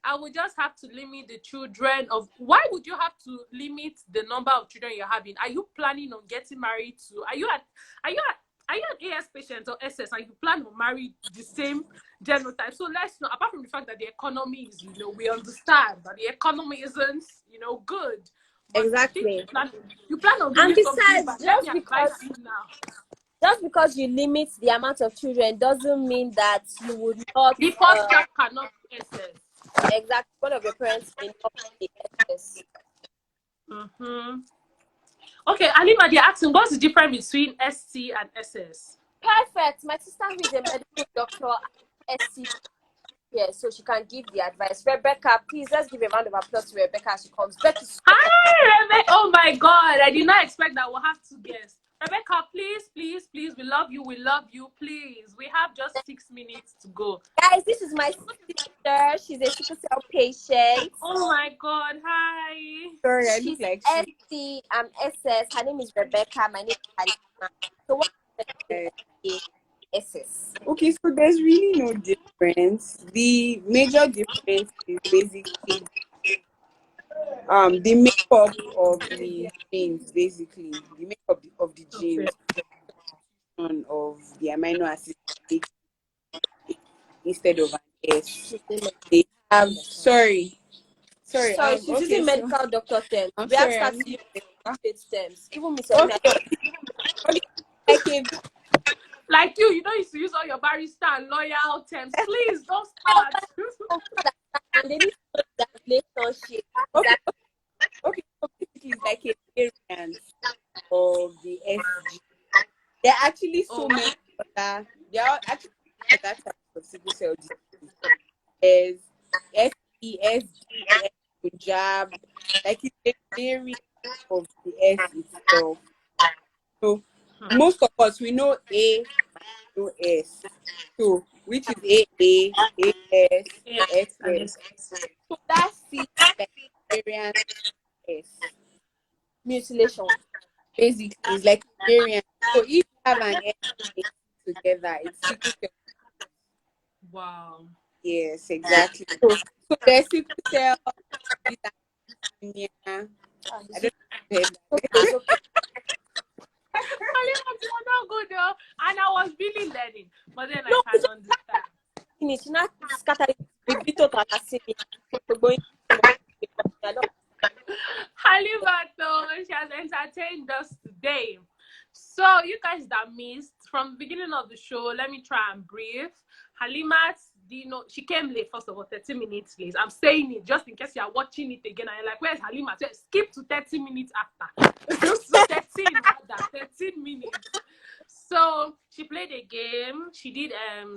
Speaker 1: I would just have to limit the children of. Why would you have to limit the number of children you're having? Are you planning on getting married to? Are you an AS patient or SS? Are you plan to marry the same genotype? So let's know. Apart from the fact that the economy is, we understand that the economy isn't, good. But
Speaker 2: exactly.
Speaker 1: You plan on doing. And besides,
Speaker 2: just because you limit the amount of children doesn't mean that you would not.
Speaker 1: The first child cannot be SS.
Speaker 2: Exactly. One of your parents may not be SS.
Speaker 1: Okay, Halima, they're asking what's the difference between SC and SS?
Speaker 2: Perfect. My sister who is a medical doctor at SC. Yeah, so she can give the advice. Rebecca, please, let's give a round of applause to Rebecca as she comes. Becky.
Speaker 1: Hi, Rebecca. Oh my God, I did not expect that we'll have 2 guests. Rebecca, please, we love you, please. We have just 6 minutes to go.
Speaker 2: Guys, this is my sister. She's a sickle cell patient.
Speaker 1: Oh my God, hi.
Speaker 2: Sorry, I look like SC, I'm SS. Her name is Rebecca. My name is Halima. So what is SS?
Speaker 3: Okay, so there's really no difference. The major difference is basically the makeup of the genes, basically the makeup of the genes of the amino acid instead of an S. They have sorry,
Speaker 2: she's using medical doctor terms.
Speaker 3: I'm
Speaker 2: we
Speaker 3: sorry,
Speaker 2: have to use terms. Even me
Speaker 1: like you used to use all your barrister and lawyer terms. Please don't start.
Speaker 2: And they need to that relationship.
Speaker 3: Okay, so basically it's like a variant of the SG. There are actually so many other. There are actually other types of sickle cell disease. There's SES, Punjab, like it's a variant of the S itself. So most of us we know A, no S. So which is A, S, S. So that's it. variant S. Mutilation basically is like a variant. So if you have an S and a C together, it's sickle cell.
Speaker 1: Wow.
Speaker 3: Yes, exactly. So there's sickle cell, there's anemia. I don't know if
Speaker 2: It's okay.
Speaker 1: Halimat, you are not good though. And I was really learning, but then I
Speaker 2: No,
Speaker 1: can understand.
Speaker 2: finish. Not scatter the bit of me. We're going to
Speaker 1: Halimat, though, she has entertained us today. So, you guys that missed from the beginning of the show, let me try and brief. Halimat, do you know, she came late, first of all, 30 minutes late. I'm saying it just in case you are watching it again and you're like, where's Halimat? So skip to 30 minutes after. So 13, rather, 13 minutes. So she played a game. She did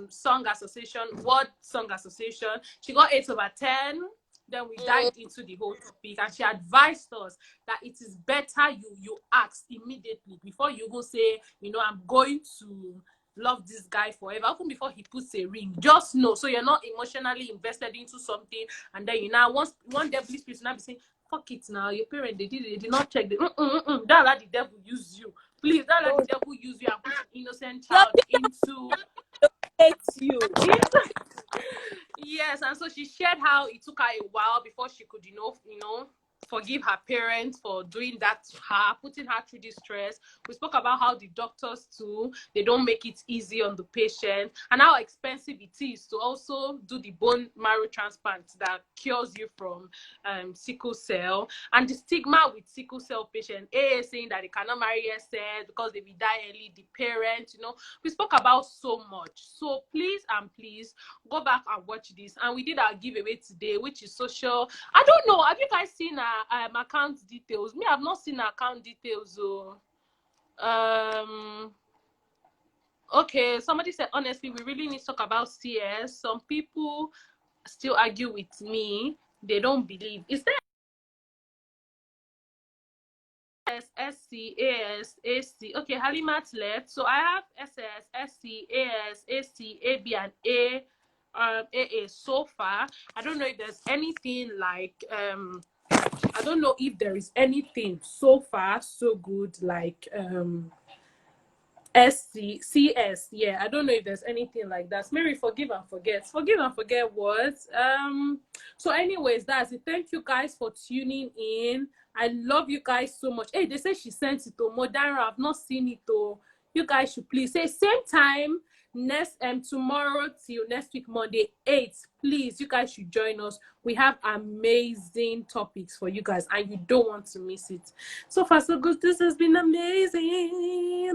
Speaker 1: song association, word song association. She got 8/10. Then we dived into the whole topic, and she advised us that it is better you ask immediately before you go say, I'm going to love this guy forever. Even before he puts a ring, just know, so you're not emotionally invested into something, and then once one devilish spirit now be saying, fuck it now, your parents they did not check the don't let the devil use you. Please don't let the devil use you and put an innocent child into
Speaker 2: you.
Speaker 1: Yes, and so she shared how it took her a while before she could, forgive her parents for doing that to her, putting her through this stress. We spoke about how the doctors too, they don't make it easy on the patient, and how expensive it is to also do the bone marrow transplant that cures you from sickle cell, and the stigma with sickle cell patients, saying that they cannot marry SS because they will die early, the parents, we spoke about so much. So please go back and watch this. And we did our giveaway today, which is social. I don't know, have you guys seen our account details? Me, I've not seen our account details. Okay, somebody said, honestly, we really need to talk about CS. Some people still argue with me. They don't believe. Is there SC, AS, AC? Okay, Halimat left. So I have SS, SC, AS, AC, AB, and A. AA so far. I don't know if there's anything like I don't know if there is anything so far so good like CS. Yeah, I don't know if there's anything like that. Mary, forgive and forget what. So anyways, that's it. Thank you guys for tuning in. I love you guys so much. Hey, they say she sent it to Modern. I've not seen it though. You guys should please say same time next tomorrow till next week Monday 8. Please, you guys should join us. We have amazing topics for you guys and you don't want to miss it. So far so good. This has been amazing.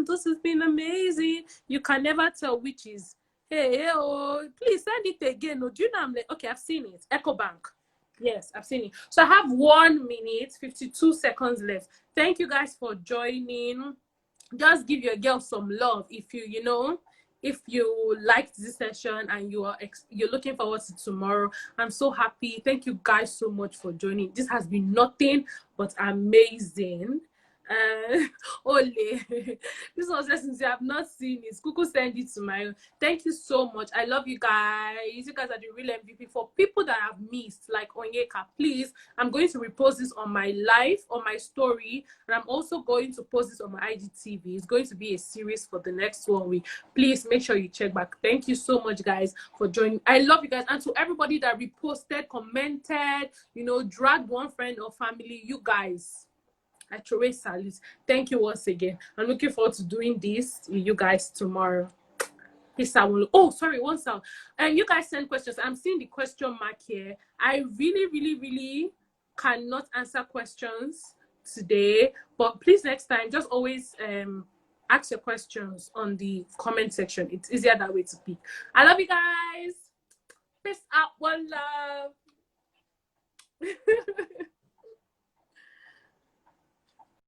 Speaker 1: You can never tell which is please send it again. No, do you know I'm like, okay, I've seen it. EcoBank. Yes, I've seen it. So I have 1 minute 52 seconds left. Thank you guys for joining. Just give your girl some love if if you liked this session and you're looking forward to tomorrow. I'm so happy. Thank you guys so much for joining. This has been nothing but amazing. Ole, this was lessons you have not seen it. Kuku send it to my. Thank you so much. I love you guys. You guys are the real MVP. For people that have missed, like Onyeka, please, I'm going to repost this on my live, on my story, and I'm also going to post this on my IGTV. It's going to be a series for the next 1 week. Please make sure you check back. Thank you so much, guys, for joining. I love you guys, and to everybody that reposted, commented, dragged one friend or family, you guys. I truly salute. Thank you once again. I'm looking forward to doing this with you guys tomorrow. Peace out. Oh, sorry, one sound. And you guys send questions. I'm seeing the question mark here. I really cannot answer questions today, but please next time, just always ask your questions on the comment section. It's easier that way to pick. I love you guys. Peace out. One love.